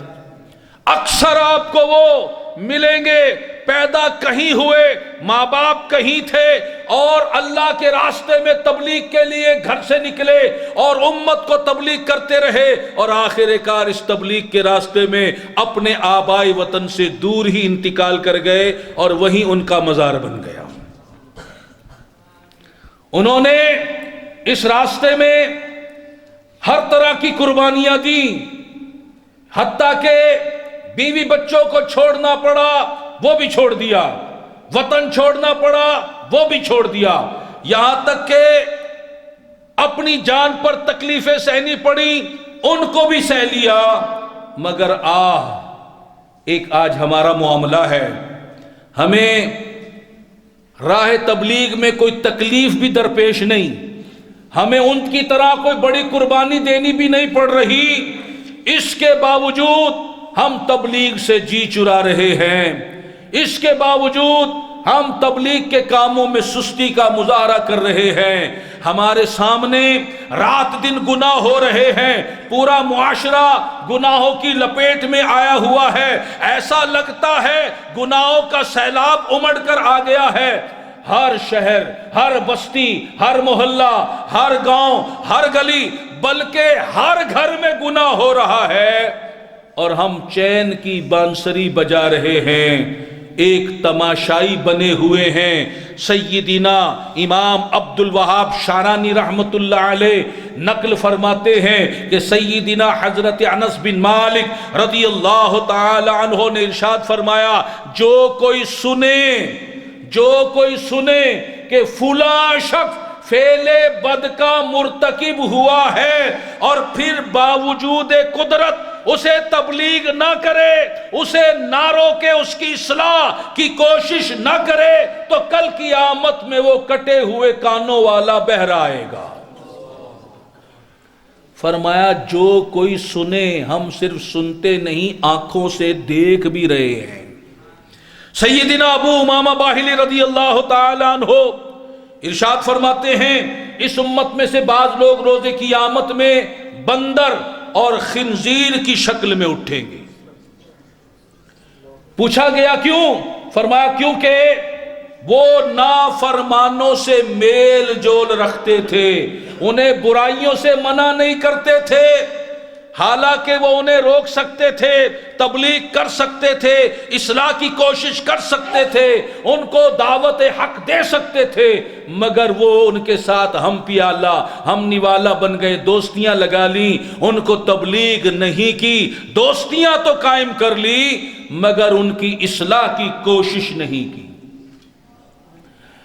اکثر آپ کو وہ ملیں گے پیدا کہیں ہوئے، ماں باپ کہیں تھے، اور اللہ کے راستے میں تبلیغ کے لیے گھر سے نکلے اور امت کو تبلیغ کرتے رہے، اور آخر کار اس تبلیغ کے راستے میں اپنے آبائی وطن سے دور ہی انتقال کر گئے اور وہیں ان کا مزار بن گیا۔ انہوں نے اس راستے میں ہر طرح کی قربانیاں دی، حتیٰ کہ بیوی بچوں کو چھوڑنا پڑا، وہ بھی چھوڑ دیا، وطن چھوڑنا پڑا، وہ بھی چھوڑ دیا، یہاں تک کہ اپنی جان پر تکلیفیں سہنی پڑی، ان کو بھی سہ لیا۔ مگر ایک آج ہمارا معاملہ ہے، ہمیں راہ تبلیغ میں کوئی تکلیف بھی درپیش نہیں، ہمیں ان کی طرح کوئی بڑی قربانی دینی بھی نہیں پڑ رہی، اس کے باوجود ہم تبلیغ سے جی چرا رہے ہیں، اس کے باوجود ہم تبلیغ کے کاموں میں سستی کا مظاہرہ کر رہے ہیں، ہمارے سامنے رات دن گناہ ہو رہے ہیں، پورا معاشرہ گناہوں کی لپیٹ میں آیا ہوا ہے، ایسا لگتا ہے گناہوں کا سیلاب امڑ کر آ گیا ہے۔ ہر شہر، ہر بستی، ہر محلہ، ہر گاؤں، ہر گلی، بلکہ ہر گھر میں گناہ ہو رہا ہے، اور ہم چین کی بانسری بجا رہے ہیں، ایک تماشائی بنے ہوئے ہیں۔ سیدنا امام عبد الوہاب شارانی رحمت اللہ علیہ نقل فرماتے ہیں کہ سیدنا حضرت انس بن مالک رضی اللہ تعالی عنہ نے ارشاد فرمایا، جو کوئی سنے کہ فلاں شخص فعل بد کا مرتکب ہوا ہے اور پھر باوجود قدرت اسے تبلیغ نہ کرے، اسے نہ روکے، اس کی اصلاح کی کوشش نہ کرے، تو کل قیامت میں وہ کٹے ہوئے کانوں والا بہرا آئے گا۔ فرمایا جو کوئی سنے، ہم صرف سنتے نہیں، آنکھوں سے دیکھ بھی رہے ہیں۔ سیدنا ابو امامہ باہلی رضی اللہ تعالی عنہ ارشاد فرماتے ہیں، اس امت میں سے بعض لوگ روز قیامت میں بندر اور خنزیر کی شکل میں اٹھیں گے۔ پوچھا گیا کیوں؟ فرمایا کیونکہ وہ نافرمانوں سے میل جول رکھتے تھے، انہیں برائیوں سے منع نہیں کرتے تھے، حالانکہ وہ انہیں روک سکتے تھے، تبلیغ کر سکتے تھے، اصلاح کی کوشش کر سکتے تھے، ان کو دعوت حق دے سکتے تھے، مگر وہ ان کے ساتھ ہم پیالہ ہم نوالا بن گئے، دوستیاں لگا لی، ان کو تبلیغ نہیں کی، دوستیاں تو قائم کر لی مگر ان کی اصلاح کی کوشش نہیں کی۔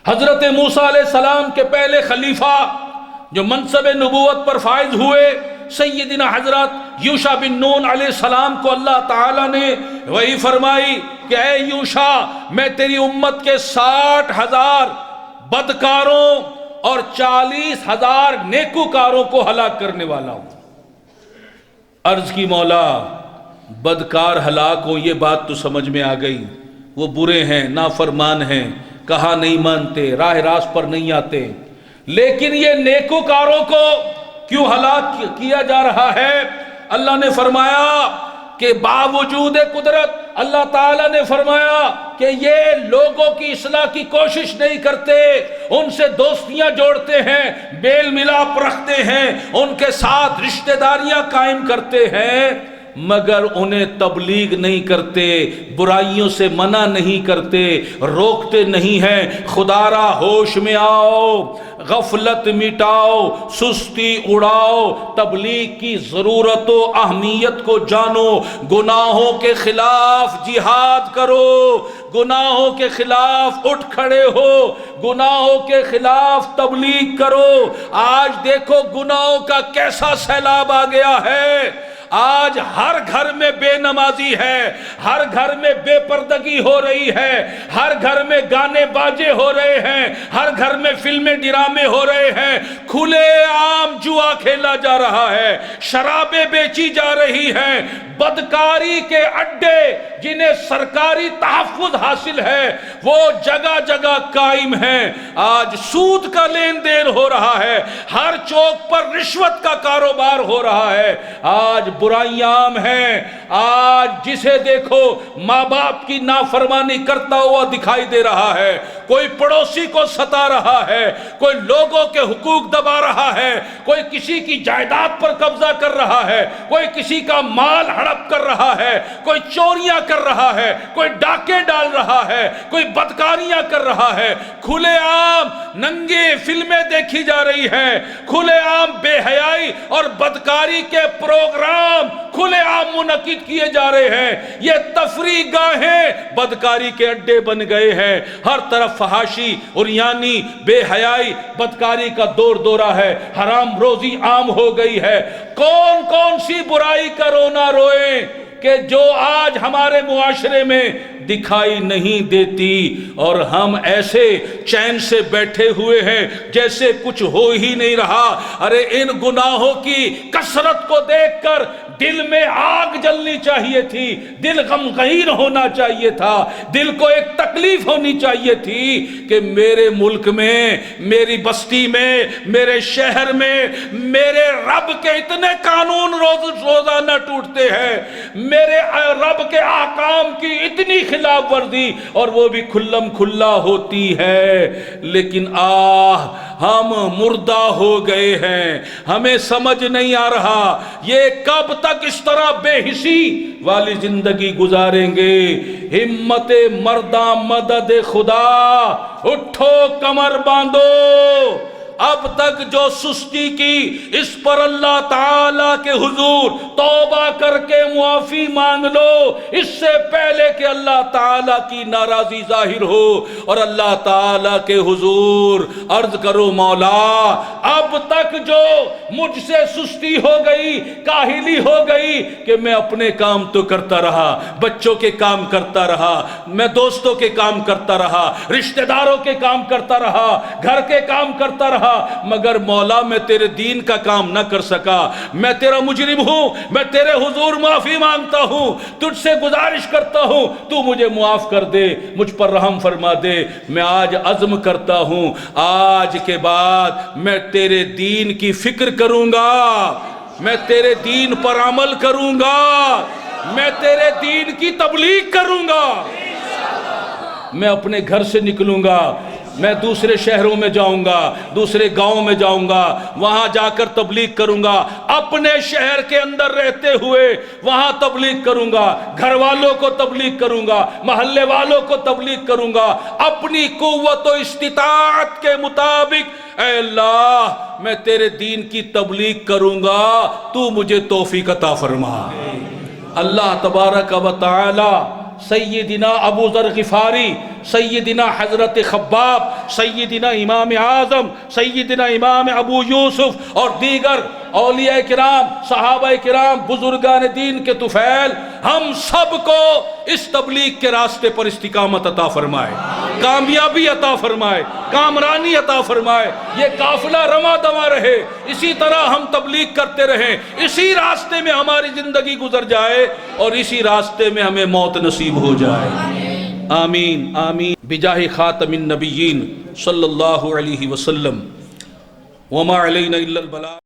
حضرت موسیٰ علیہ السلام کے پہلے خلیفہ جو منصب نبوت پر فائز ہوئے، سیدنا حضرت یوشع بن نون علیہ السلام کو اللہ تعالیٰ نے وہی فرمائی کہ اے یوشع، میں تیری امت کے 60,000 بدکاروں اور 40,000 نیکوکاروں کو ہلاک کرنے والا ہوں۔ عرض کی مولا بدکار ہلاک ہوں، یہ بات تو سمجھ میں آ گئی، وہ برے ہیں، نافرمان ہیں، کہا نہیں مانتے، راہ راست پر نہیں آتے، لیکن یہ نیکوکاروں کو کیوں ہلاک کیا جا رہا ہے؟ اللہ نے فرمایا کہ باوجود قدرت اللہ تعالیٰ نے فرمایا کہ یہ لوگوں کی اصلاح کی کوشش نہیں کرتے، ان سے دوستیاں جوڑتے ہیں، میل ملاپ رکھتے ہیں، ان کے ساتھ رشتہ داریاں قائم کرتے ہیں، مگر انہیں تبلیغ نہیں کرتے، برائیوں سے منع نہیں کرتے، روکتے نہیں ہیں۔ خدا را ہوش میں آؤ، غفلت مٹاؤ، سستی اڑاؤ، تبلیغ کی ضرورت و اہمیت کو جانو، گناہوں کے خلاف جہاد کرو، گناہوں کے خلاف اٹھ کھڑے ہو، گناہوں کے خلاف تبلیغ کرو۔ آج دیکھو گناہوں کا کیسا سیلاب آ گیا ہے، آج ہر گھر میں بے نمازی ہے، ہر گھر میں بے پردگی ہو رہی ہے، ہر گھر میں گانے باجے ہو رہے ہیں، ہر گھر میں فلمیں ڈرامے ہو رہے ہیں، کھلے عام جوا کھیلا جا رہا ہے، شرابیں بیچی جا رہی ہیں، بدکاری کے اڈے جنہیں سرکاری تحفظ حاصل ہے وہ جگہ جگہ قائم ہیں، آج سود کا لین دین ہو رہا ہے، ہر چوک پر رشوت کا کاروبار ہو رہا ہے، آج برائیاں عام ہیں، آج جسے دیکھو ماں باپ کی نافرمانی کرتا ہوا دکھائی دے رہا ہے، کوئی پڑوسی کو ستا رہا ہے، کوئی لوگوں کے حقوق دبا رہا ہے، کوئی کسی کی جائیداد پر قبضہ کر رہا ہے، کوئی کسی کا مال ہڑپ کر رہا ہے، کوئی چوریاں کر رہا ہے، کوئی ڈاکے ڈال رہا ہے، کوئی بدکاریاں کر رہا ہے، کھلے عام ننگے فلمیں دیکھی جا رہی ہیں، کھلے عام بے حیائی اور بدکاری کے پروگرام کھلے عام منعقد کیے جا رہے ہیں، یہ تفریح گاہیں بدکاری کے اڈے بن گئے ہیں، ہر طرف فحاشی، عریانی، بے حیائی، بدکاری کا دور دورہ ہے، حرام روزی عام ہو گئی ہے۔ کون کون سی برائی کا رونا روئیں کہ جو آج ہمارے معاشرے میں دکھائی نہیں دیتی، اور ہم ایسے چین سے بیٹھے ہوئے ہیں جیسے کچھ ہو ہی نہیں رہا۔ ارے ان گناہوں کی کثرت کو دیکھ کر دل میں آگ جلنی چاہیے تھی، دل غمگین ہونا چاہیے تھا، دل کو ایک تکلیف ہونی چاہیے تھی کہ میرے ملک میں، میری بستی میں، میرے شہر میں میرے رب کے اتنے قانون روزانہ ٹوٹتے ہیں، میرے رب کے احکام کی اتنی خلاف ورزی، اور وہ بھی کھلم کھلا ہوتی ہے، لیکن ہم مردہ ہو گئے ہیں، ہمیں سمجھ نہیں آ رہا یہ کب تک اس طرح بے حسی والی زندگی گزاریں گے۔ ہمت مرداں مدد خدا، اٹھو کمر باندھو، اب تک جو سستی کی اس پر اللہ تعالیٰ کے حضور توبہ کر کے معافی مانگ لو، اس سے پہلے کہ اللہ تعالیٰ کی ناراضی ظاہر ہو، اور اللہ تعالیٰ کے حضور عرض کرو مولا اب تک جو مجھ سے سستی ہو گئی، کاہلی ہو گئی کہ میں اپنے کام تو کرتا رہا، بچوں کے کام کرتا رہا، میں دوستوں کے کام کرتا رہا، رشتہ داروں کے کام کرتا رہا، گھر کے کام کرتا رہا، مگر مولا میں تیرے دین کا کام نہ کر سکا، میں تیرا مجرم ہوں، میں تیرے حضور معافی مانگتا ہوں، تجھ سے گزارش کرتا ہوں تو مجھے معاف کر دے، مجھ پر رحم فرما دے۔ میں آج عزم کرتا ہوں آج کے بعد میں تیرے دین کی فکر کروں گا، میں تیرے دین پر عمل کروں گا، میں تیرے دین کی تبلیغ کروں گا، میں اپنے گھر سے نکلوں گا، میں دوسرے شہروں میں جاؤں گا، دوسرے گاؤں میں جاؤں گا، وہاں جا کر تبلیغ کروں گا، اپنے شہر کے اندر رہتے ہوئے وہاں تبلیغ کروں گا، گھر والوں کو تبلیغ کروں گا، محلے والوں کو تبلیغ کروں گا، اپنی قوت و استطاعت کے مطابق اے اللہ میں تیرے دین کی تبلیغ کروں گا، تو مجھے توفیق عطا فرما۔ اللہ تبارک و تعالی سیدنا ابو ذر غفاری، سیدنا حضرت خباب، سیدنا امام اعظم، سیدنا امام ابو یوسف اور دیگر اولیاء کرام، صحابہ کرام، بزرگان دین کے طفیل، ہم سب کو اس تبلیغ کے راستے پر استقامت عطا فرمائے۔ کامیابی عطا فرمائے، کامرانی عطا فرمائے، یہ قافلہ رواں دواں رہے، اسی طرح ہم تبلیغ کرتے رہیں، اسی راستے میں ہماری زندگی گزر جائے اور اسی راستے میں ہمیں موت نصیب ہو جائے۔ آمین آمین بجاہ خاتم النبیین صلی اللہ علیہ وسلم۔ وما علینا الا البلاغ۔